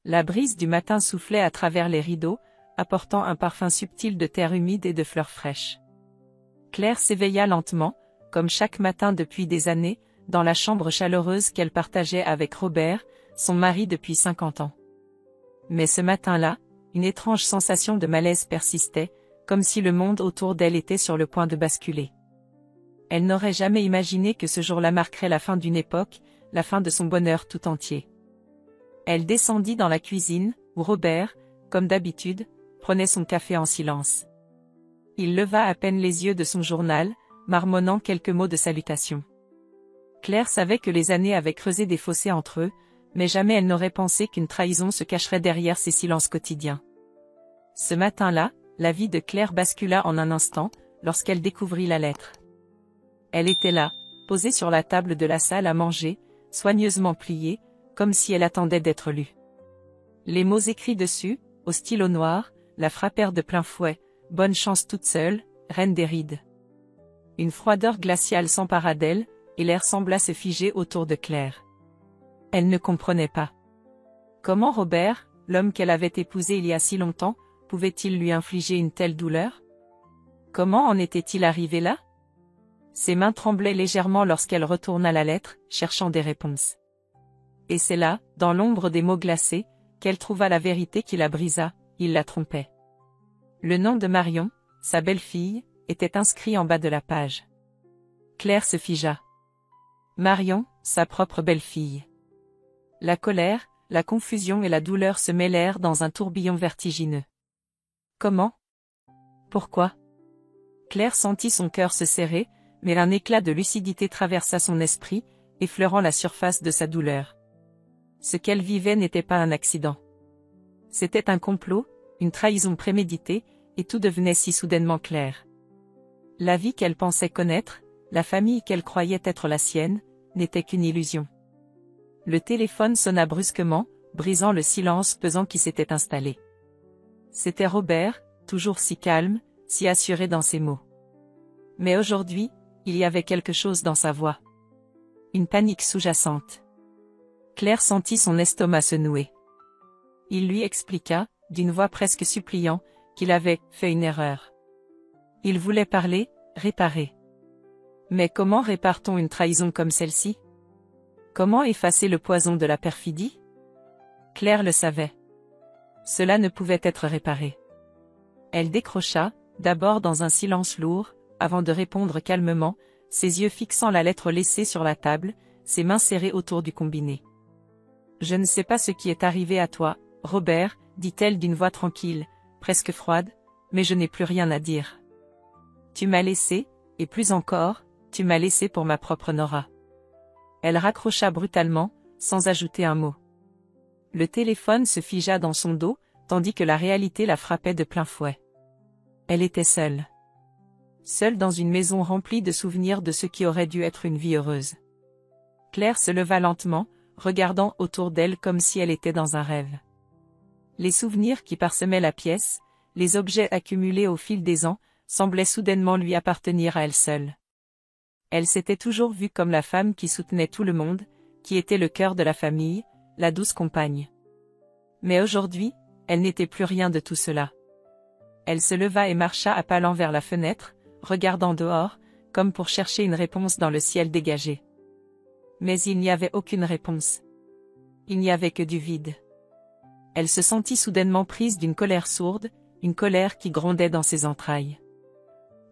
La brise du matin soufflait à travers les rideaux, apportant un parfum subtil de terre humide et de fleurs fraîches. Claire s'éveilla lentement, comme chaque matin depuis des années, dans la chambre chaleureuse qu'elle partageait avec Robert, son mari depuis 50 ans. Mais ce matin-là, une étrange sensation de malaise persistait, comme si le monde autour d'elle était sur le point de basculer. Elle n'aurait jamais imaginé que ce jour-là marquerait la fin d'une époque, la fin de son bonheur tout entier. Elle descendit dans la cuisine, où Robert, comme d'habitude, prenait son café en silence. Il leva à peine les yeux de son journal, marmonnant quelques mots de salutation. Claire savait que les années avaient creusé des fossés entre eux, mais jamais elle n'aurait pensé qu'une trahison se cacherait derrière ces silences quotidiens. Ce matin-là, la vie de Claire bascula en un instant, lorsqu'elle découvrit la lettre. Elle était là, posée sur la table de la salle à manger, soigneusement pliée, comme si elle attendait d'être lue. Les mots écrits dessus, au stylo noir, la frappèrent de plein fouet: « Bonne chance toute seule, reine des rides ». Une froideur glaciale s'empara d'elle, et l'air sembla se figer autour de Claire. Elle ne comprenait pas. Comment Robert, l'homme qu'elle avait épousé il y a si longtemps, pouvait-il lui infliger une telle douleur? Comment en était-il arrivé là? Ses mains tremblaient légèrement lorsqu'elle retourna la lettre, cherchant des réponses. Et c'est là, dans l'ombre des mots glacés, qu'elle trouva la vérité qui la brisa: il la trompait. Le nom de Marion, sa belle-fille, était inscrit en bas de la page. Claire se figea. Marion, sa propre belle-fille. La colère, la confusion et la douleur se mêlèrent dans un tourbillon vertigineux. Comment? Pourquoi? Claire sentit son cœur se serrer, mais un éclat de lucidité traversa son esprit, effleurant la surface de sa douleur. Ce qu'elle vivait n'était pas un accident. C'était un complot, une trahison préméditée, et tout devenait si soudainement clair. La vie qu'elle pensait connaître, la famille qu'elle croyait être la sienne, n'était qu'une illusion. Le téléphone sonna brusquement, brisant le silence pesant qui s'était installé. C'était Robert, toujours si calme, si assuré dans ses mots. Mais aujourd'hui, il y avait quelque chose dans sa voix. Une panique sous-jacente. Claire sentit son estomac se nouer. Il lui expliqua, d'une voix presque suppliant, qu'il avait fait une erreur. Il voulait parler, réparer. Mais comment répare-t-on une trahison comme celle-ci? Comment effacer le poison de la perfidie? Claire le savait. Cela ne pouvait être réparé. Elle décrocha, d'abord dans un silence lourd, avant de répondre calmement, ses yeux fixant la lettre laissée sur la table, ses mains serrées autour du combiné. « Je ne sais pas ce qui est arrivé à toi, Robert, dit-elle d'une voix tranquille, presque froide, mais je n'ai plus rien à dire. Tu m'as laissé, et plus encore, tu m'as laissé pour ma propre Nora. » Elle raccrocha brutalement, sans ajouter un mot. Le téléphone se figea dans son dos, tandis que la réalité la frappait de plein fouet. Elle était seule. Seule dans une maison remplie de souvenirs de ce qui aurait dû être une vie heureuse. Claire se leva lentement, regardant autour d'elle comme si elle était dans un rêve. Les souvenirs qui parsemaient la pièce, les objets accumulés au fil des ans, semblaient soudainement lui appartenir à elle seule. Elle s'était toujours vue comme la femme qui soutenait tout le monde, qui était le cœur de la famille, la douce compagne. Mais aujourd'hui, elle n'était plus rien de tout cela. Elle se leva et marcha à pas lents vers la fenêtre, regardant dehors, comme pour chercher une réponse dans le ciel dégagé. Mais il n'y avait aucune réponse. Il n'y avait que du vide. Elle se sentit soudainement prise d'une colère sourde, une colère qui grondait dans ses entrailles.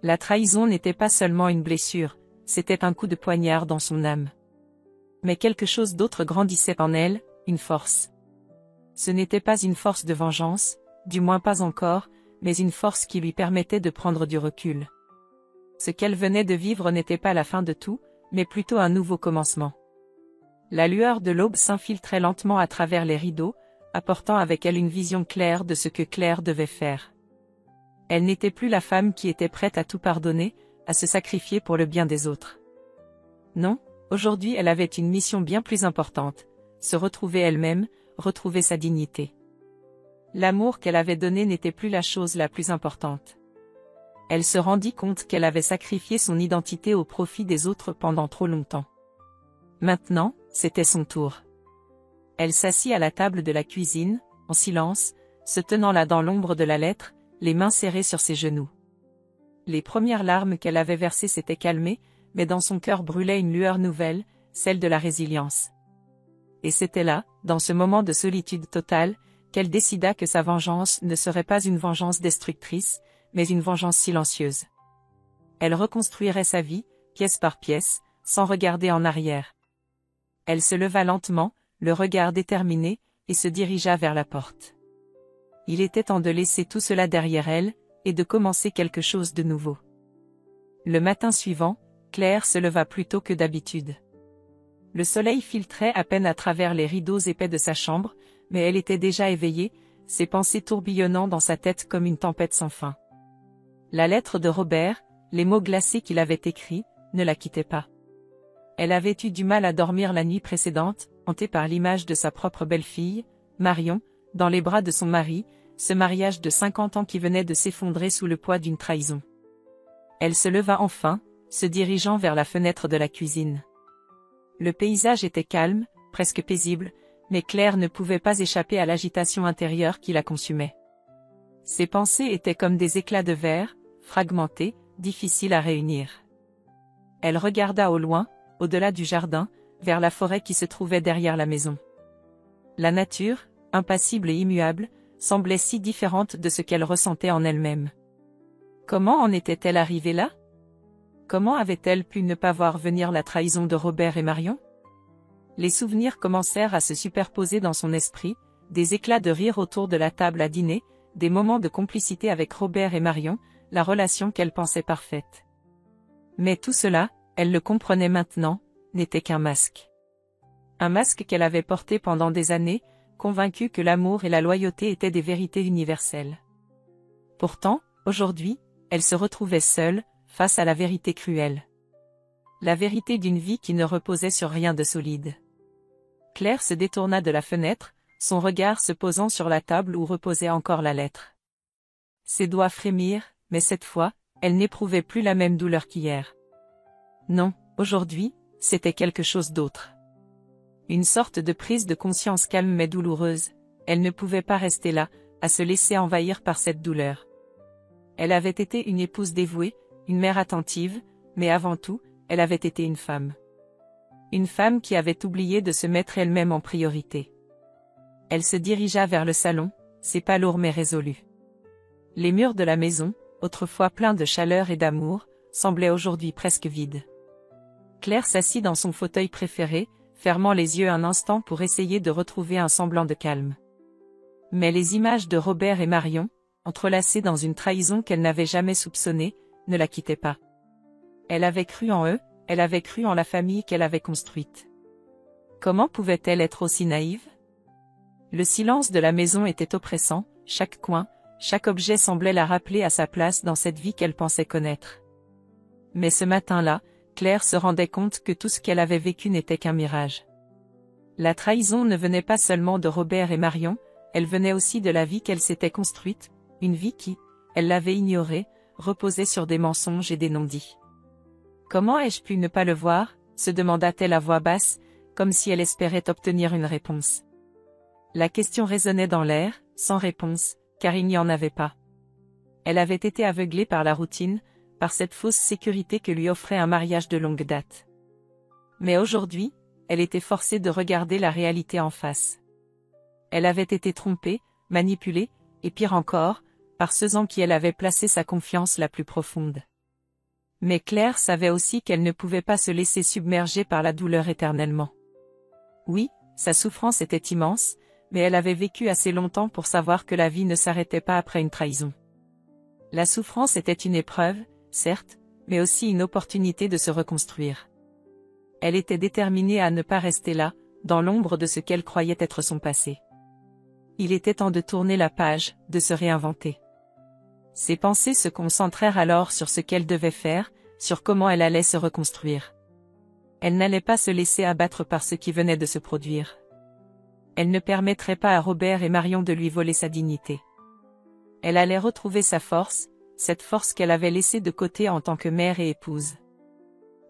La trahison n'était pas seulement une blessure, c'était un coup de poignard dans son âme. Mais quelque chose d'autre grandissait en elle, une force. Ce n'était pas une force de vengeance, du moins pas encore, mais une force qui lui permettait de prendre du recul. Ce qu'elle venait de vivre n'était pas la fin de tout, mais plutôt un nouveau commencement. La lueur de l'aube s'infiltrait lentement à travers les rideaux, apportant avec elle une vision claire de ce que Claire devait faire. Elle n'était plus la femme qui était prête à tout pardonner, à se sacrifier pour le bien des autres. Non, aujourd'hui elle avait une mission bien plus importante, se retrouver elle-même, retrouver sa dignité. L'amour qu'elle avait donné n'était plus la chose la plus importante. Elle se rendit compte qu'elle avait sacrifié son identité au profit des autres pendant trop longtemps. Maintenant, c'était son tour. Elle s'assit à la table de la cuisine, en silence, se tenant là dans l'ombre de la lettre, les mains serrées sur ses genoux. Les premières larmes qu'elle avait versées s'étaient calmées, mais dans son cœur brûlait une lueur nouvelle, celle de la résilience. Et c'était là, dans ce moment de solitude totale, qu'elle décida que sa vengeance ne serait pas une vengeance destructrice, mais une vengeance silencieuse. Elle reconstruirait sa vie, pièce par pièce, sans regarder en arrière. Elle se leva lentement, le regard déterminé, et se dirigea vers la porte. Il était temps de laisser tout cela derrière elle, et de commencer quelque chose de nouveau. Le matin suivant, Claire se leva plus tôt que d'habitude. Le soleil filtrait à peine à travers les rideaux épais de sa chambre, mais elle était déjà éveillée, ses pensées tourbillonnant dans sa tête comme une tempête sans fin. La lettre de Robert, les mots glacés qu'il avait écrits, ne la quittaient pas. Elle avait eu du mal à dormir la nuit précédente, hantée par l'image de sa propre belle-fille, Marion, dans les bras de son mari, ce mariage de 50 ans qui venait de s'effondrer sous le poids d'une trahison. Elle se leva enfin, se dirigeant vers la fenêtre de la cuisine. Le paysage était calme, presque paisible, mais Claire ne pouvait pas échapper à l'agitation intérieure qui la consumait. Ses pensées étaient comme des éclats de verre, fragmentés, difficiles à réunir. Elle regarda au loin, au-delà du jardin, vers la forêt qui se trouvait derrière la maison. La nature, impassible et immuable, semblait si différente de ce qu'elle ressentait en elle-même. Comment en était-elle arrivée là? Comment avait-elle pu ne pas voir venir la trahison de Robert et Marion? Les souvenirs commencèrent à se superposer dans son esprit, des éclats de rire autour de la table à dîner, des moments de complicité avec Robert et Marion, la relation qu'elle pensait parfaite. Mais tout cela, elle le comprenait maintenant, n'était qu'un masque. Un masque qu'elle avait porté pendant des années, convaincue que l'amour et la loyauté étaient des vérités universelles. Pourtant, aujourd'hui, elle se retrouvait seule, face à la vérité cruelle. La vérité d'une vie qui ne reposait sur rien de solide. Claire se détourna de la fenêtre, son regard se posant sur la table où reposait encore la lettre. Ses doigts frémirent, mais cette fois, elle n'éprouvait plus la même douleur qu'hier. Non, aujourd'hui, c'était quelque chose d'autre. Une sorte de prise de conscience calme mais douloureuse, elle ne pouvait pas rester là, à se laisser envahir par cette douleur. Elle avait été une épouse dévouée, une mère attentive, mais avant tout, elle avait été une femme. Une femme qui avait oublié de se mettre elle-même en priorité. Elle se dirigea vers le salon, ses pas lourds mais résolus. Les murs de la maison, autrefois pleins de chaleur et d'amour, semblaient aujourd'hui presque vides. Claire s'assit dans son fauteuil préféré, fermant les yeux un instant pour essayer de retrouver un semblant de calme. Mais les images de Robert et Marion, entrelacées dans une trahison qu'elle n'avait jamais soupçonnée, ne la quittaient pas. Elle avait cru en eux, elle avait cru en la famille qu'elle avait construite. Comment pouvait-elle être aussi naïve? Le silence de la maison était oppressant, chaque coin, chaque objet semblait la rappeler à sa place dans cette vie qu'elle pensait connaître. Mais ce matin-là, Claire se rendait compte que tout ce qu'elle avait vécu n'était qu'un mirage. La trahison ne venait pas seulement de Robert et Marion, elle venait aussi de la vie qu'elle s'était construite, une vie qui, elle l'avait ignorée, reposait sur des mensonges et des non-dits. Comment ai-je pu ne pas le voir, se demanda-t-elle à voix basse, comme si elle espérait obtenir une réponse. La question résonnait dans l'air, sans réponse, car il n'y en avait pas. Elle avait été aveuglée par la routine, par cette fausse sécurité que lui offrait un mariage de longue date. Mais aujourd'hui, elle était forcée de regarder la réalité en face. Elle avait été trompée, manipulée, et pire encore, par ceux en qui elle avait placé sa confiance la plus profonde. Mais Claire savait aussi qu'elle ne pouvait pas se laisser submerger par la douleur éternellement. Oui, sa souffrance était immense, mais elle avait vécu assez longtemps pour savoir que la vie ne s'arrêtait pas après une trahison. La souffrance était une épreuve, certes, mais aussi une opportunité de se reconstruire. Elle était déterminée à ne pas rester là, dans l'ombre de ce qu'elle croyait être son passé. Il était temps de tourner la page, de se réinventer. Ses pensées se concentrèrent alors sur ce qu'elle devait faire, sur comment elle allait se reconstruire. Elle n'allait pas se laisser abattre par ce qui venait de se produire. Elle ne permettrait pas à Robert et Marion de lui voler sa dignité. Elle allait retrouver sa force, cette force qu'elle avait laissée de côté en tant que mère et épouse.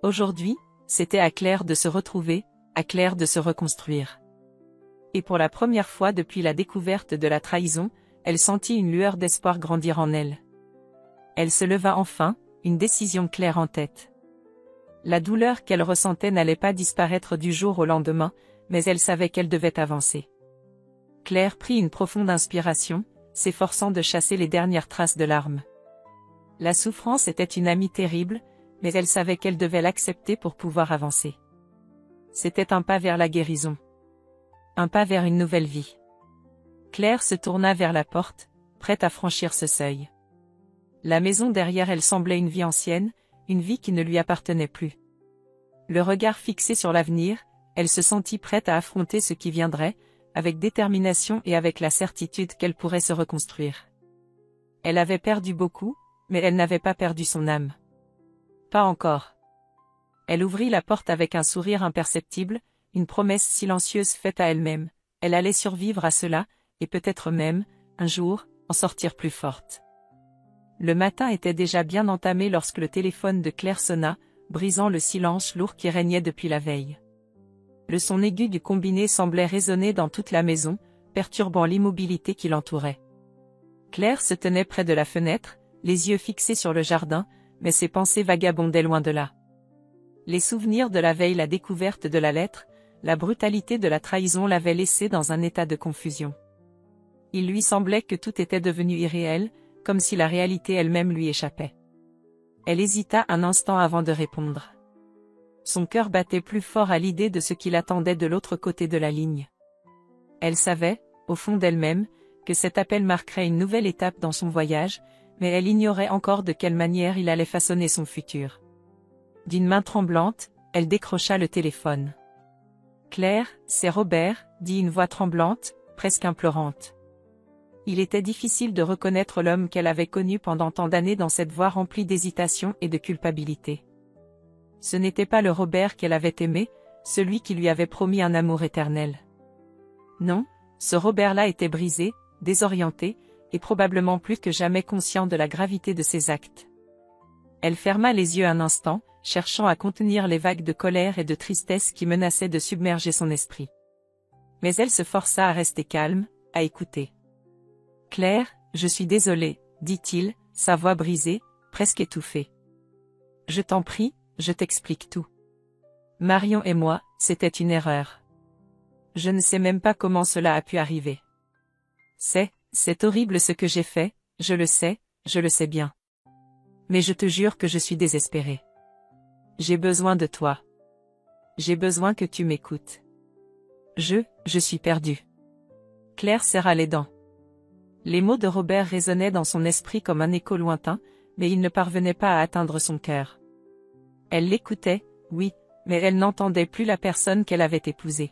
Aujourd'hui, c'était à Claire de se retrouver, à Claire de se reconstruire. Et pour la première fois depuis la découverte de la trahison, elle sentit une lueur d'espoir grandir en elle. Elle se leva enfin, une décision claire en tête. La douleur qu'elle ressentait n'allait pas disparaître du jour au lendemain, mais elle savait qu'elle devait avancer. Claire prit une profonde inspiration, s'efforçant de chasser les dernières traces de larmes. La souffrance était une amie terrible, mais elle savait qu'elle devait l'accepter pour pouvoir avancer. C'était un pas vers la guérison. Un pas vers une nouvelle vie. Claire se tourna vers la porte, prête à franchir ce seuil. La maison derrière elle semblait une vie ancienne, une vie qui ne lui appartenait plus. Le regard fixé sur l'avenir, elle se sentit prête à affronter ce qui viendrait, avec détermination et avec la certitude qu'elle pourrait se reconstruire. Elle avait perdu beaucoup, mais elle n'avait pas perdu son âme. Pas encore. Elle ouvrit la porte avec un sourire imperceptible, une promesse silencieuse faite à elle-même. Elle allait survivre à cela, et peut-être même, un jour, en sortir plus forte. Le matin était déjà bien entamé lorsque le téléphone de Claire sonna, brisant le silence lourd qui régnait depuis la veille. Le son aigu du combiné semblait résonner dans toute la maison, perturbant l'immobilité qui l'entourait. Claire se tenait près de la fenêtre, les yeux fixés sur le jardin, mais ses pensées vagabondaient loin de là. Les souvenirs de la veille, la découverte de la lettre, la brutalité de la trahison l'avaient laissée dans un état de confusion. Il lui semblait que tout était devenu irréel, comme si la réalité elle-même lui échappait. Elle hésita un instant avant de répondre. Son cœur battait plus fort à l'idée de ce qui l'attendait de l'autre côté de la ligne. Elle savait, au fond d'elle-même, que cet appel marquerait une nouvelle étape dans son voyage, mais elle ignorait encore de quelle manière il allait façonner son futur. D'une main tremblante, elle décrocha le téléphone. « Claire, c'est Robert », dit une voix tremblante, presque implorante. Il était difficile de reconnaître l'homme qu'elle avait connu pendant tant d'années dans cette voix remplie d'hésitation et de culpabilité. Ce n'était pas le Robert qu'elle avait aimé, celui qui lui avait promis un amour éternel. Non, ce Robert-là était brisé, désorienté, et probablement plus que jamais conscient de la gravité de ses actes. Elle ferma les yeux un instant, cherchant à contenir les vagues de colère et de tristesse qui menaçaient de submerger son esprit. Mais elle se força à rester calme, à écouter. « Claire, je suis désolé, » dit-il, sa voix brisée, presque étouffée. « Je t'en prie, je t'explique tout. Marion et moi, c'était une erreur. Je ne sais même pas comment cela a pu arriver. C'est horrible ce que j'ai fait, je le sais bien. Mais je te jure que je suis désespérée. J'ai besoin de toi. J'ai besoin que tu m'écoutes. Je suis perdue. » Claire serra les dents. Les mots de Robert résonnaient dans son esprit comme un écho lointain, mais il ne parvenait pas à atteindre son cœur. Elle l'écoutait, oui, mais elle n'entendait plus la personne qu'elle avait épousée.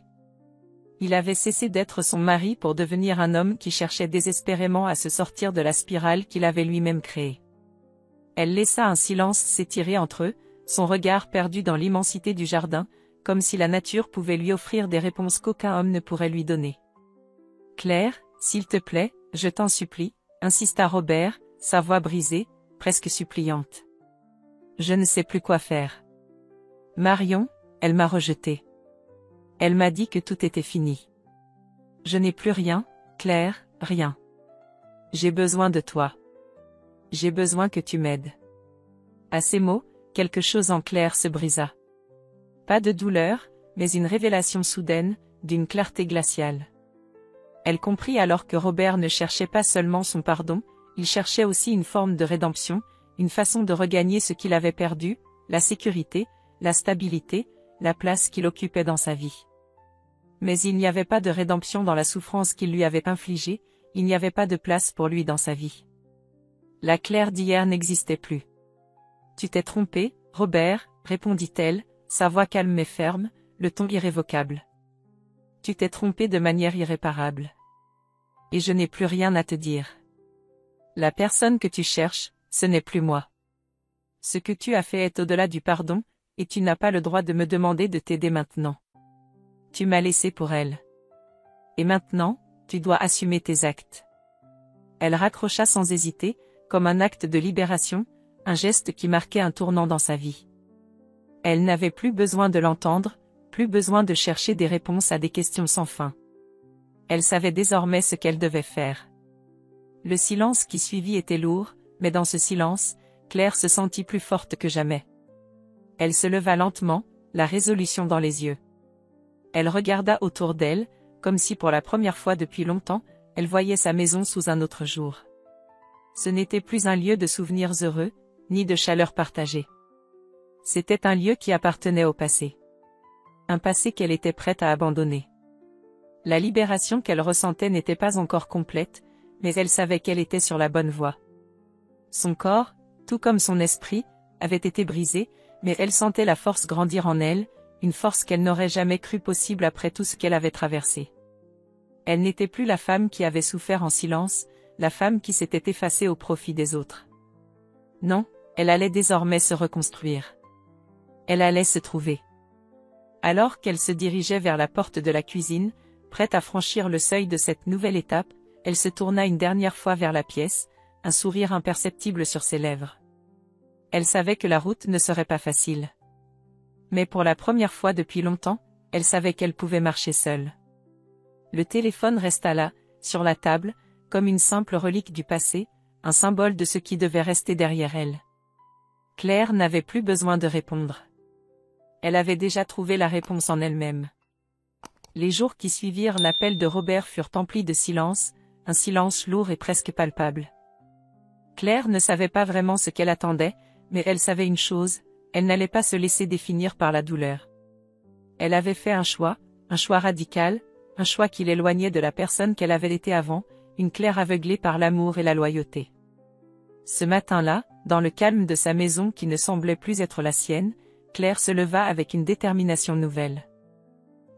Il avait cessé d'être son mari pour devenir un homme qui cherchait désespérément à se sortir de la spirale qu'il avait lui-même créée. Elle laissa un silence s'étirer entre eux, son regard perdu dans l'immensité du jardin, comme si la nature pouvait lui offrir des réponses qu'aucun homme ne pourrait lui donner. « Claire, s'il te plaît, je t'en supplie, » insista Robert, sa voix brisée, presque suppliante. « Je ne sais plus quoi faire. Marion, elle m'a rejetée. Elle m'a dit que tout était fini. Je n'ai plus rien, Claire, rien. J'ai besoin de toi. J'ai besoin que tu m'aides. » À ces mots, quelque chose en Claire se brisa. Pas de douleur, mais une révélation soudaine, d'une clarté glaciale. Elle comprit alors que Robert ne cherchait pas seulement son pardon, il cherchait aussi une forme de rédemption, une façon de regagner ce qu'il avait perdu, la sécurité, la stabilité, la place qu'il occupait dans sa vie. Mais il n'y avait pas de rédemption dans la souffrance qu'il lui avait infligée, il n'y avait pas de place pour lui dans sa vie. La Claire d'hier n'existait plus. « Tu t'es trompé, Robert, » répondit-elle, sa voix calme mais ferme, le ton irrévocable. « Tu t'es trompé de manière irréparable. Et je n'ai plus rien à te dire. La personne que tu cherches, ce n'est plus moi. Ce que tu as fait est au-delà du pardon, et tu n'as pas le droit de me demander de t'aider maintenant. Tu m'as laissé pour elle. Et maintenant, tu dois assumer tes actes. » Elle raccrocha sans hésiter, comme un acte de libération, un geste qui marquait un tournant dans sa vie. Elle n'avait plus besoin de l'entendre, plus besoin de chercher des réponses à des questions sans fin. Elle savait désormais ce qu'elle devait faire. Le silence qui suivit était lourd, mais dans ce silence, Claire se sentit plus forte que jamais. Elle se leva lentement, la résolution dans les yeux. Elle regarda autour d'elle, comme si pour la première fois depuis longtemps, elle voyait sa maison sous un autre jour. Ce n'était plus un lieu de souvenirs heureux, ni de chaleur partagée. C'était un lieu qui appartenait au passé. Un passé qu'elle était prête à abandonner. La libération qu'elle ressentait n'était pas encore complète, mais elle savait qu'elle était sur la bonne voie. Son corps, tout comme son esprit, avait été brisé, mais elle sentait la force grandir en elle, une force qu'elle n'aurait jamais cru possible après tout ce qu'elle avait traversé. Elle n'était plus la femme qui avait souffert en silence, la femme qui s'était effacée au profit des autres. Non, elle allait désormais se reconstruire. Elle allait se trouver. Alors qu'elle se dirigeait vers la porte de la cuisine, prête à franchir le seuil de cette nouvelle étape, elle se tourna une dernière fois vers la pièce, un sourire imperceptible sur ses lèvres. Elle savait que la route ne serait pas facile. Mais pour la première fois depuis longtemps, elle savait qu'elle pouvait marcher seule. Le téléphone resta là, sur la table, comme une simple relique du passé, un symbole de ce qui devait rester derrière elle. Claire n'avait plus besoin de répondre. Elle avait déjà trouvé la réponse en elle-même. Les jours qui suivirent l'appel de Robert furent emplis de silence, un silence lourd et presque palpable. Claire ne savait pas vraiment ce qu'elle attendait, mais elle savait une chose, elle n'allait pas se laisser définir par la douleur. Elle avait fait un choix radical, un choix qui l'éloignait de la personne qu'elle avait été avant, une Claire aveuglée par l'amour et la loyauté. Ce matin-là, dans le calme de sa maison qui ne semblait plus être la sienne, Claire se leva avec une détermination nouvelle.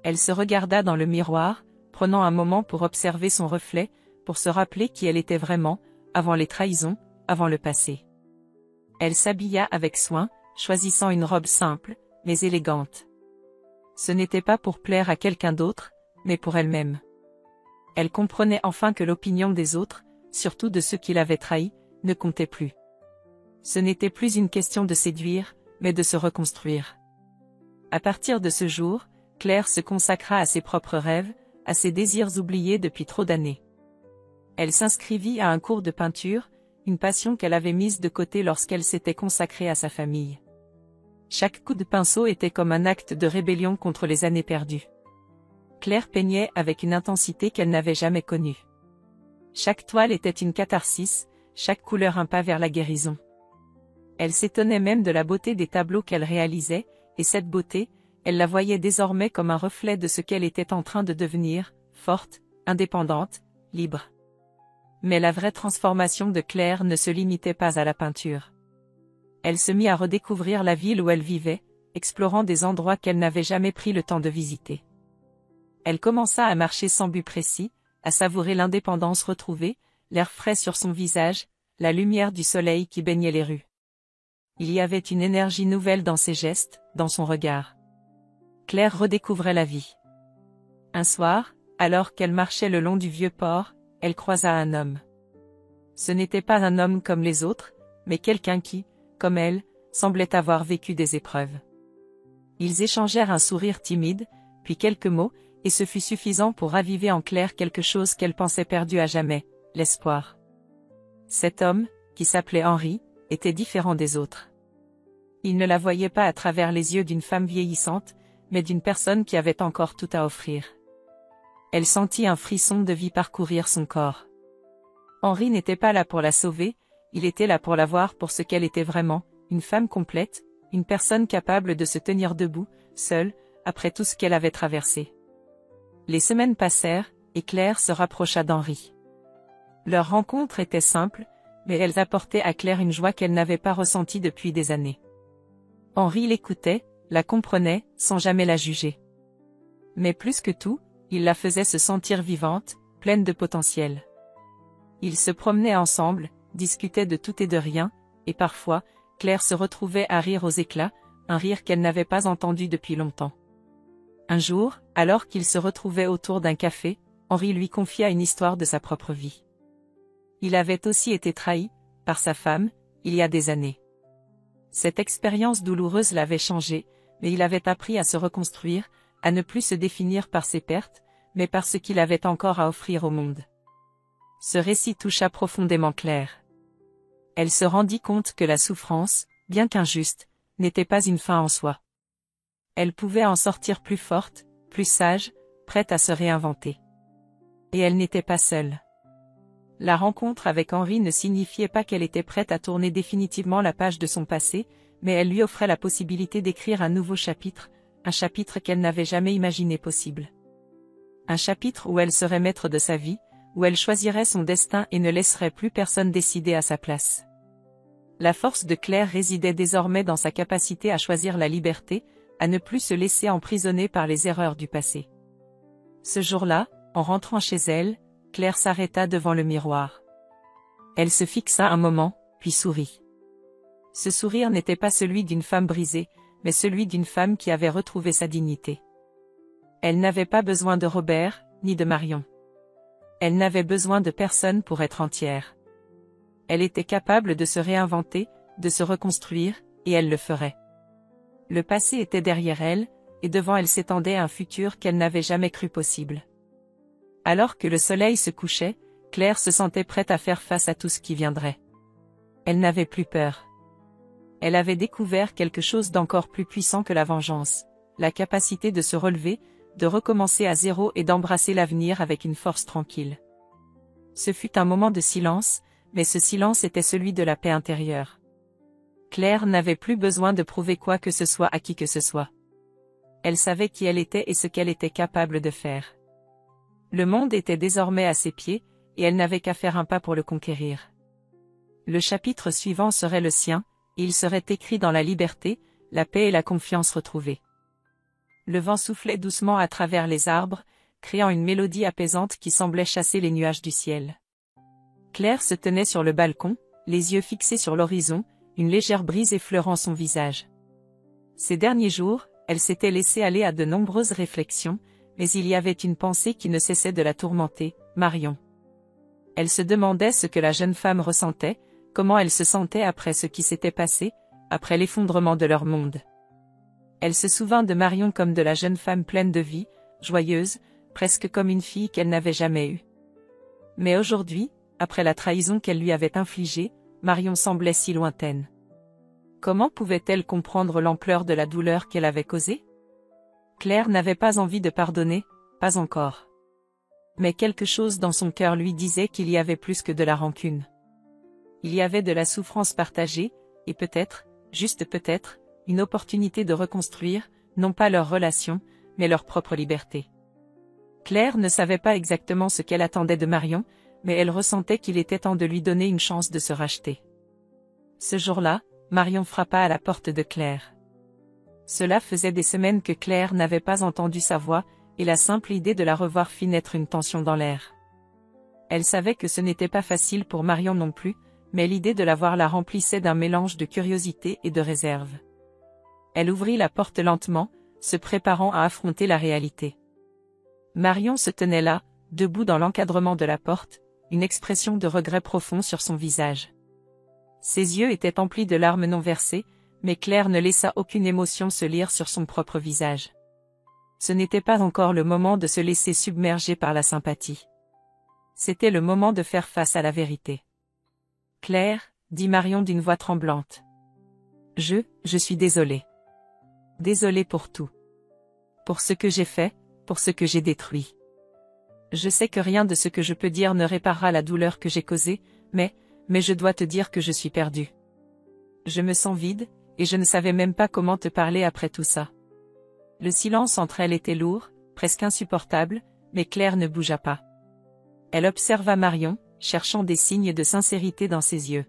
Elle se regarda dans le miroir, prenant un moment pour observer son reflet, pour se rappeler qui elle était vraiment, avant les trahisons, avant le passé. Elle s'habilla avec soin, choisissant une robe simple, mais élégante. Ce n'était pas pour plaire à quelqu'un d'autre, mais pour elle-même. Elle comprenait enfin que l'opinion des autres, surtout de ceux qui l'avaient trahie, ne comptait plus. Ce n'était plus une question de séduire, mais de se reconstruire. À partir de ce jour, Claire se consacra à ses propres rêves, à ses désirs oubliés depuis trop d'années. Elle s'inscrivit à un cours de peinture, une passion qu'elle avait mise de côté lorsqu'elle s'était consacrée à sa famille. Chaque coup de pinceau était comme un acte de rébellion contre les années perdues. Claire peignait avec une intensité qu'elle n'avait jamais connue. Chaque toile était une catharsis, chaque couleur un pas vers la guérison. Elle s'étonnait même de la beauté des tableaux qu'elle réalisait, et cette beauté, elle la voyait désormais comme un reflet de ce qu'elle était en train de devenir, forte, indépendante, libre. Mais la vraie transformation de Claire ne se limitait pas à la peinture. Elle se mit à redécouvrir la ville où elle vivait, explorant des endroits qu'elle n'avait jamais pris le temps de visiter. Elle commença à marcher sans but précis, à savourer l'indépendance retrouvée, l'air frais sur son visage, la lumière du soleil qui baignait les rues. Il y avait une énergie nouvelle dans ses gestes, dans son regard. Claire redécouvrait la vie. Un soir, alors qu'elle marchait le long du vieux port, elle croisa un homme. Ce n'était pas un homme comme les autres, mais quelqu'un qui, comme elle, semblait avoir vécu des épreuves. Ils échangèrent un sourire timide, puis quelques mots, et ce fut suffisant pour raviver en Claire quelque chose qu'elle pensait perdu à jamais, l'espoir. Cet homme, qui s'appelait Henri, était différent des autres. Il ne la voyait pas à travers les yeux d'une femme vieillissante, mais d'une personne qui avait encore tout à offrir. Elle sentit un frisson de vie parcourir son corps. Henri n'était pas là pour la sauver, il était là pour la voir pour ce qu'elle était vraiment, une femme complète, une personne capable de se tenir debout, seule, après tout ce qu'elle avait traversé. Les semaines passèrent, et Claire se rapprocha d'Henri. Leur rencontre était simple, mais elle apportait à Claire une joie qu'elle n'avait pas ressentie depuis des années. Henri l'écoutait, la comprenait, sans jamais la juger. Mais plus que tout, il la faisait se sentir vivante, pleine de potentiel. Ils se promenaient ensemble, discutaient de tout et de rien, et parfois, Claire se retrouvait à rire aux éclats, un rire qu'elle n'avait pas entendu depuis longtemps. Un jour, alors qu'ils se retrouvaient autour d'un café, Henri lui confia une histoire de sa propre vie. Il avait aussi été trahi, par sa femme, il y a des années. Cette expérience douloureuse l'avait changé, mais il avait appris à se reconstruire, à ne plus se définir par ses pertes, mais parce qu'il avait encore à offrir au monde. Ce récit toucha profondément Claire. Elle se rendit compte que la souffrance, bien qu'injuste, n'était pas une fin en soi. Elle pouvait en sortir plus forte, plus sage, prête à se réinventer. Et elle n'était pas seule. La rencontre avec Henri ne signifiait pas qu'elle était prête à tourner définitivement la page de son passé, mais elle lui offrait la possibilité d'écrire un nouveau chapitre, un chapitre qu'elle n'avait jamais imaginé possible. Un chapitre où elle serait maître de sa vie, où elle choisirait son destin et ne laisserait plus personne décider à sa place. La force de Claire résidait désormais dans sa capacité à choisir la liberté, à ne plus se laisser emprisonner par les erreurs du passé. Ce jour-là, en rentrant chez elle, Claire s'arrêta devant le miroir. Elle se fixa un moment, puis sourit. Ce sourire n'était pas celui d'une femme brisée, mais celui d'une femme qui avait retrouvé sa dignité. Elle n'avait pas besoin de Robert, ni de Marion. Elle n'avait besoin de personne pour être entière. Elle était capable de se réinventer, de se reconstruire, et elle le ferait. Le passé était derrière elle, et devant elle s'étendait un futur qu'elle n'avait jamais cru possible. Alors que le soleil se couchait, Claire se sentait prête à faire face à tout ce qui viendrait. Elle n'avait plus peur. Elle avait découvert quelque chose d'encore plus puissant que la vengeance, la capacité de se relever, de recommencer à zéro et d'embrasser l'avenir avec une force tranquille. Ce fut un moment de silence, mais ce silence était celui de la paix intérieure. Claire n'avait plus besoin de prouver quoi que ce soit à qui que ce soit. Elle savait qui elle était et ce qu'elle était capable de faire. Le monde était désormais à ses pieds, et elle n'avait qu'à faire un pas pour le conquérir. Le chapitre suivant serait le sien, et il serait écrit dans la liberté, la paix et la confiance retrouvées. Le vent soufflait doucement à travers les arbres, créant une mélodie apaisante qui semblait chasser les nuages du ciel. Claire se tenait sur le balcon, les yeux fixés sur l'horizon, une légère brise effleurant son visage. Ces derniers jours, elle s'était laissée aller à de nombreuses réflexions, mais il y avait une pensée qui ne cessait de la tourmenter, Marion. Elle se demandait ce que la jeune femme ressentait, comment elle se sentait après ce qui s'était passé, après l'effondrement de leur monde. Elle se souvint de Marion comme de la jeune femme pleine de vie, joyeuse, presque comme une fille qu'elle n'avait jamais eue. Mais aujourd'hui, après la trahison qu'elle lui avait infligée, Marion semblait si lointaine. Comment pouvait-elle comprendre l'ampleur de la douleur qu'elle avait causée? Claire n'avait pas envie de pardonner, pas encore. Mais quelque chose dans son cœur lui disait qu'il y avait plus que de la rancune. Il y avait de la souffrance partagée, et peut-être, juste peut-être, une opportunité de reconstruire, non pas leur relation, mais leur propre liberté. Claire ne savait pas exactement ce qu'elle attendait de Marion, mais elle ressentait qu'il était temps de lui donner une chance de se racheter. Ce jour-là, Marion frappa à la porte de Claire. Cela faisait des semaines que Claire n'avait pas entendu sa voix, et la simple idée de la revoir fit naître une tension dans l'air. Elle savait que ce n'était pas facile pour Marion non plus, mais l'idée de la voir la remplissait d'un mélange de curiosité et de réserve. Elle ouvrit la porte lentement, se préparant à affronter la réalité. Marion se tenait là, debout dans l'encadrement de la porte, une expression de regret profond sur son visage. Ses yeux étaient emplis de larmes non versées, mais Claire ne laissa aucune émotion se lire sur son propre visage. Ce n'était pas encore le moment de se laisser submerger par la sympathie. C'était le moment de faire face à la vérité. « Claire, » dit Marion d'une voix tremblante. « Je suis désolée. Désolée pour tout. Pour ce que j'ai fait, pour ce que j'ai détruit. Je sais que rien de ce que je peux dire ne réparera la douleur que j'ai causée, mais je dois te dire que je suis perdue. Je me sens vide, et je ne savais même pas comment te parler après tout ça. » Le silence entre elles était lourd, presque insupportable, mais Claire ne bougea pas. Elle observa Marion, cherchant des signes de sincérité dans ses yeux.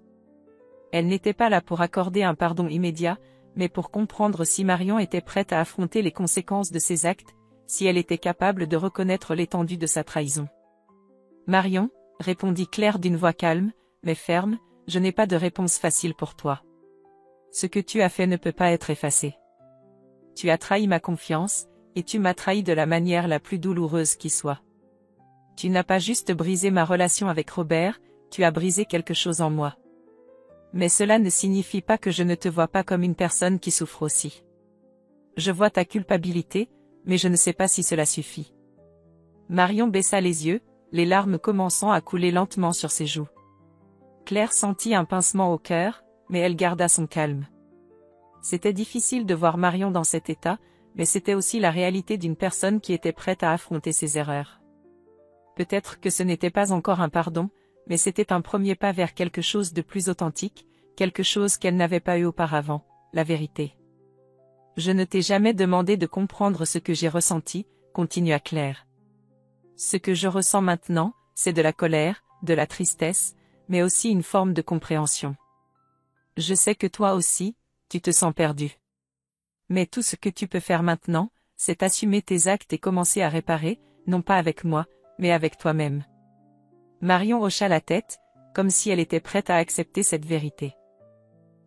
Elle n'était pas là pour accorder un pardon immédiat, mais pour comprendre si Marion était prête à affronter les conséquences de ses actes, si elle était capable de reconnaître l'étendue de sa trahison. « Marion, » répondit Claire d'une voix calme, mais ferme, « je n'ai pas de réponse facile pour toi. Ce que tu as fait ne peut pas être effacé. Tu as trahi ma confiance, et tu m'as trahi de la manière la plus douloureuse qui soit. Tu n'as pas juste brisé ma relation avec Robert, tu as brisé quelque chose en moi. Mais cela ne signifie pas que je ne te vois pas comme une personne qui souffre aussi. Je vois ta culpabilité, mais je ne sais pas si cela suffit. Marion baissa les yeux, les larmes commençant à couler lentement sur ses joues. Claire sentit un pincement au cœur, mais elle garda son calme. C'était difficile de voir Marion dans cet état, mais c'était aussi la réalité d'une personne qui était prête à affronter ses erreurs. Peut-être que ce n'était pas encore un pardon, mais c'était un premier pas vers quelque chose de plus authentique, quelque chose qu'elle n'avait pas eu auparavant, la vérité. Je ne t'ai jamais demandé de comprendre ce que j'ai ressenti, continua Claire. Ce que je ressens maintenant, c'est de la colère, de la tristesse, mais aussi une forme de compréhension. Je sais que toi aussi, tu te sens perdu. Mais tout ce que tu peux faire maintenant, c'est assumer tes actes et commencer à réparer, non pas avec moi, mais avec toi-même. Marion hocha la tête, comme si elle était prête à accepter cette vérité.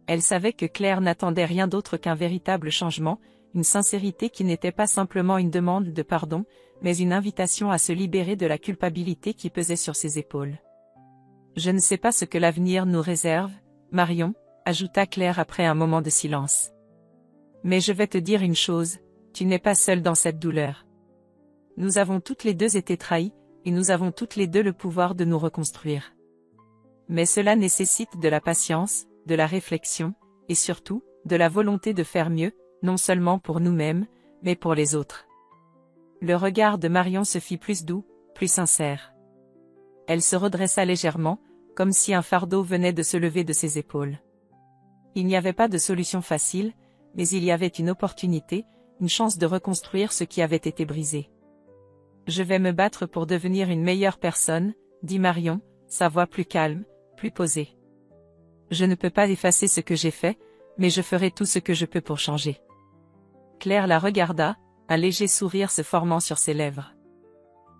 Elle savait que Claire n'attendait rien d'autre qu'un véritable changement, une sincérité qui n'était pas simplement une demande de pardon, mais une invitation à se libérer de la culpabilité qui pesait sur ses épaules. Je ne sais pas ce que l'avenir nous réserve, Marion, ajouta Claire après un moment de silence. Mais je vais te dire une chose, tu n'es pas seule dans cette douleur. Nous avons toutes les deux été trahies, et nous avons toutes les deux le pouvoir de nous reconstruire. Mais cela nécessite de la patience, de la réflexion, et surtout, de la volonté de faire mieux, non seulement pour nous-mêmes, mais pour les autres. Le regard de Marion se fit plus doux, plus sincère. Elle se redressa légèrement, comme si un fardeau venait de se lever de ses épaules. Il n'y avait pas de solution facile, mais il y avait une opportunité, une chance de reconstruire ce qui avait été brisé. Je vais me battre pour devenir une meilleure personne, dit Marion, sa voix plus calme, plus posée. Je ne peux pas effacer ce que j'ai fait, mais je ferai tout ce que je peux pour changer. Claire la regarda, un léger sourire se formant sur ses lèvres.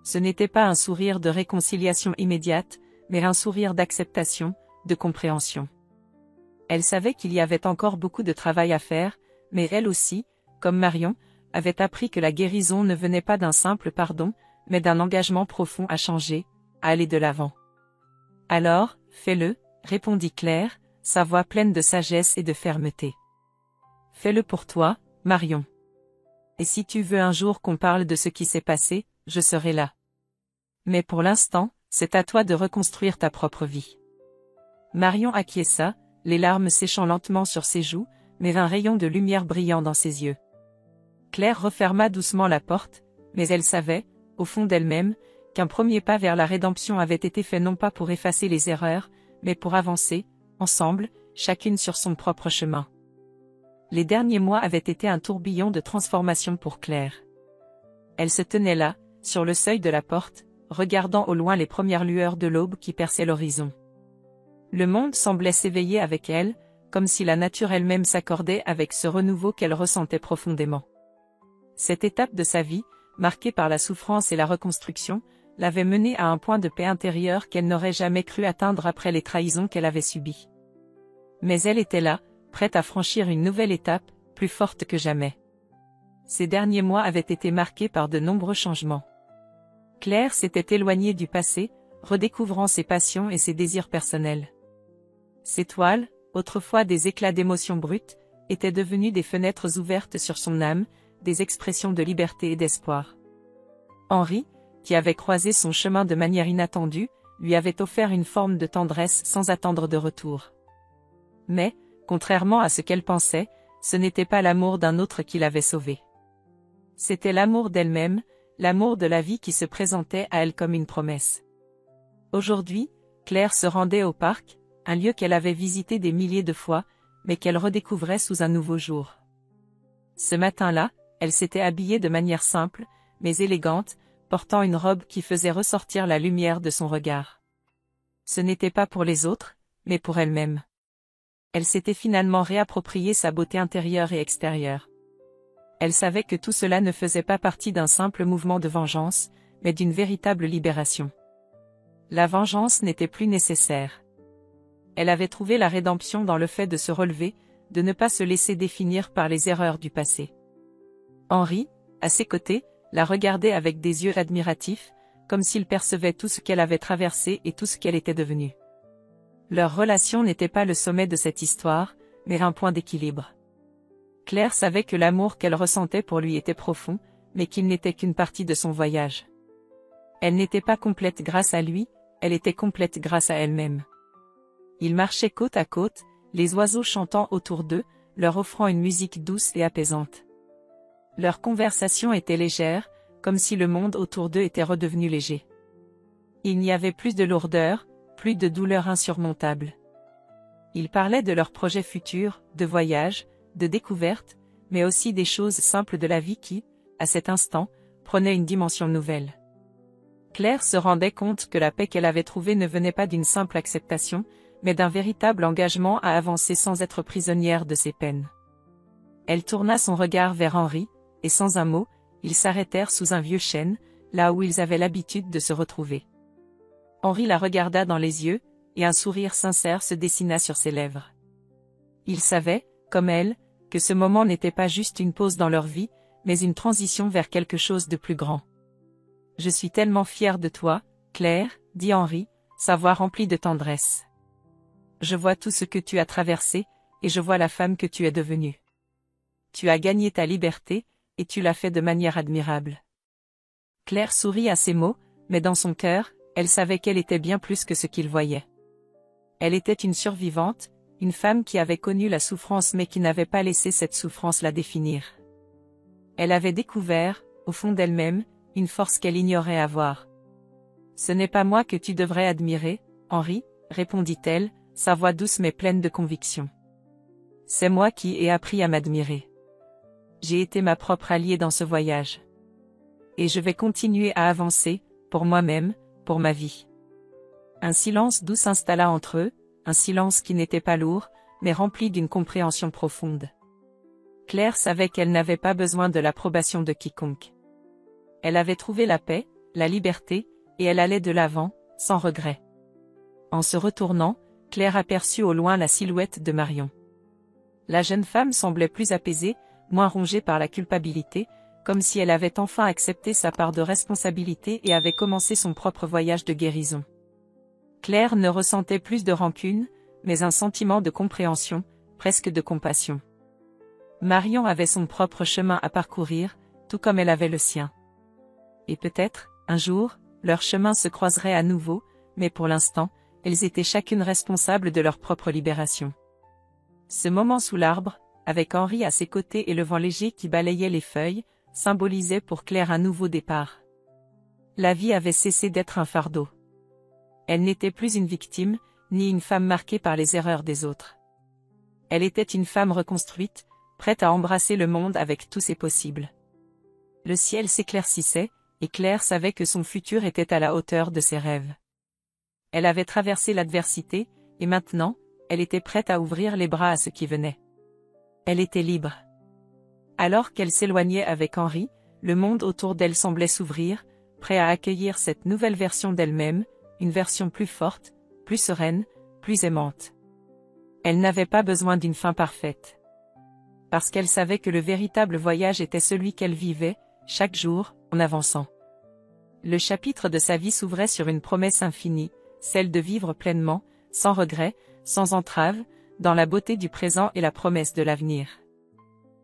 Ce n'était pas un sourire de réconciliation immédiate, mais un sourire d'acceptation, de compréhension. Elle savait qu'il y avait encore beaucoup de travail à faire, mais elle aussi, comme Marion, avait appris que la guérison ne venait pas d'un simple pardon, mais d'un engagement profond à changer, à aller de l'avant. Alors, fais-le, répondit Claire, sa voix pleine de sagesse et de fermeté. Fais-le pour toi, Marion. Et si tu veux un jour qu'on parle de ce qui s'est passé, je serai là. Mais pour l'instant, c'est à toi de reconstruire ta propre vie. Marion acquiesça, les larmes séchant lentement sur ses joues, mais un rayon de lumière brillant dans ses yeux. Claire referma doucement la porte, mais elle savait, au fond d'elle-même, qu'un premier pas vers la rédemption avait été fait non pas pour effacer les erreurs, mais pour avancer, ensemble, chacune sur son propre chemin. Les derniers mois avaient été un tourbillon de transformation pour Claire. Elle se tenait là, sur le seuil de la porte, regardant au loin les premières lueurs de l'aube qui perçaient l'horizon. Le monde semblait s'éveiller avec elle, comme si la nature elle-même s'accordait avec ce renouveau qu'elle ressentait profondément. Cette étape de sa vie, marquée par la souffrance et la reconstruction, l'avait menée à un point de paix intérieure qu'elle n'aurait jamais cru atteindre après les trahisons qu'elle avait subies. Mais elle était là, prête à franchir une nouvelle étape, plus forte que jamais. Ces derniers mois avaient été marqués par de nombreux changements. Claire s'était éloignée du passé, redécouvrant ses passions et ses désirs personnels. Ses toiles, autrefois des éclats d'émotions brutes, étaient devenues des fenêtres ouvertes sur son âme, des expressions de liberté et d'espoir. Henri, qui avait croisé son chemin de manière inattendue, lui avait offert une forme de tendresse sans attendre de retour. Mais, contrairement à ce qu'elle pensait, ce n'était pas l'amour d'un autre qui l'avait sauvée. C'était l'amour d'elle-même, l'amour de la vie qui se présentait à elle comme une promesse. Aujourd'hui, Claire se rendait au parc, un lieu qu'elle avait visité des milliers de fois, mais qu'elle redécouvrait sous un nouveau jour. Ce matin-là, elle s'était habillée de manière simple, mais élégante, portant une robe qui faisait ressortir la lumière de son regard. Ce n'était pas pour les autres, mais pour elle-même. Elle s'était finalement réapproprié sa beauté intérieure et extérieure. Elle savait que tout cela ne faisait pas partie d'un simple mouvement de vengeance, mais d'une véritable libération. La vengeance n'était plus nécessaire. Elle avait trouvé la rédemption dans le fait de se relever, de ne pas se laisser définir par les erreurs du passé. Henri, à ses côtés, la regardait avec des yeux admiratifs, comme s'il percevait tout ce qu'elle avait traversé et tout ce qu'elle était devenue. Leur relation n'était pas le sommet de cette histoire, mais un point d'équilibre. Claire savait que l'amour qu'elle ressentait pour lui était profond, mais qu'il n'était qu'une partie de son voyage. Elle n'était pas complète grâce à lui, elle était complète grâce à elle-même. Ils marchaient côte à côte, les oiseaux chantant autour d'eux, leur offrant une musique douce et apaisante. Leur conversation était légère, comme si le monde autour d'eux était redevenu léger. Il n'y avait plus de lourdeur, plus de douleur insurmontable. Ils parlaient de leurs projets futurs, de voyages, de découvertes, mais aussi des choses simples de la vie qui, à cet instant, prenaient une dimension nouvelle. Claire se rendait compte que la paix qu'elle avait trouvée ne venait pas d'une simple acceptation, mais d'un véritable engagement à avancer sans être prisonnière de ses peines. Elle tourna son regard vers Henri, et sans un mot, ils s'arrêtèrent sous un vieux chêne, là où ils avaient l'habitude de se retrouver. Henri la regarda dans les yeux, et un sourire sincère se dessina sur ses lèvres. Il savait, comme elle, que ce moment n'était pas juste une pause dans leur vie, mais une transition vers quelque chose de plus grand. « Je suis tellement fier de toi, Claire, » dit Henri, sa voix remplie de tendresse. « Je vois tout ce que tu as traversé, et je vois la femme que tu es devenue. Tu as gagné ta liberté, et tu l'as fait de manière admirable. » Claire sourit à ces mots, mais dans son cœur, elle savait qu'elle était bien plus que ce qu'il voyait. Elle était une survivante, une femme qui avait connu la souffrance mais qui n'avait pas laissé cette souffrance la définir. Elle avait découvert, au fond d'elle-même, une force qu'elle ignorait avoir. « Ce n'est pas moi que tu devrais admirer, Henri, » répondit-elle, sa voix douce mais pleine de conviction. « C'est moi qui ai appris à m'admirer. J'ai été ma propre alliée dans ce voyage. Et je vais continuer à avancer, pour moi-même, pour ma vie. » Un silence doux s'installa entre eux, un silence qui n'était pas lourd, mais rempli d'une compréhension profonde. Claire savait qu'elle n'avait pas besoin de l'approbation de quiconque. Elle avait trouvé la paix, la liberté, et elle allait de l'avant, sans regret. En se retournant, Claire aperçut au loin la silhouette de Marion. La jeune femme semblait plus apaisée, moins rongée par la culpabilité, comme si elle avait enfin accepté sa part de responsabilité et avait commencé son propre voyage de guérison. Claire ne ressentait plus de rancune, mais un sentiment de compréhension, presque de compassion. Marion avait son propre chemin à parcourir, tout comme elle avait le sien. Et peut-être, un jour, leurs chemins se croiseraient à nouveau, mais pour l'instant, elles étaient chacune responsables de leur propre libération. Ce moment sous l'arbre, avec Henri à ses côtés et le vent léger qui balayait les feuilles, symbolisait pour Claire un nouveau départ. La vie avait cessé d'être un fardeau. Elle n'était plus une victime, ni une femme marquée par les erreurs des autres. Elle était une femme reconstruite, prête à embrasser le monde avec tous ses possibles. Le ciel s'éclaircissait, et Claire savait que son futur était à la hauteur de ses rêves. Elle avait traversé l'adversité, et maintenant, elle était prête à ouvrir les bras à ce qui venait. Elle était libre. Alors qu'elle s'éloignait avec Henri, le monde autour d'elle semblait s'ouvrir, prêt à accueillir cette nouvelle version d'elle-même, une version plus forte, plus sereine, plus aimante. Elle n'avait pas besoin d'une fin parfaite. Parce qu'elle savait que le véritable voyage était celui qu'elle vivait, chaque jour, en avançant. Le chapitre de sa vie s'ouvrait sur une promesse infinie, celle de vivre pleinement, sans regret, sans entrave, dans la beauté du présent et la promesse de l'avenir.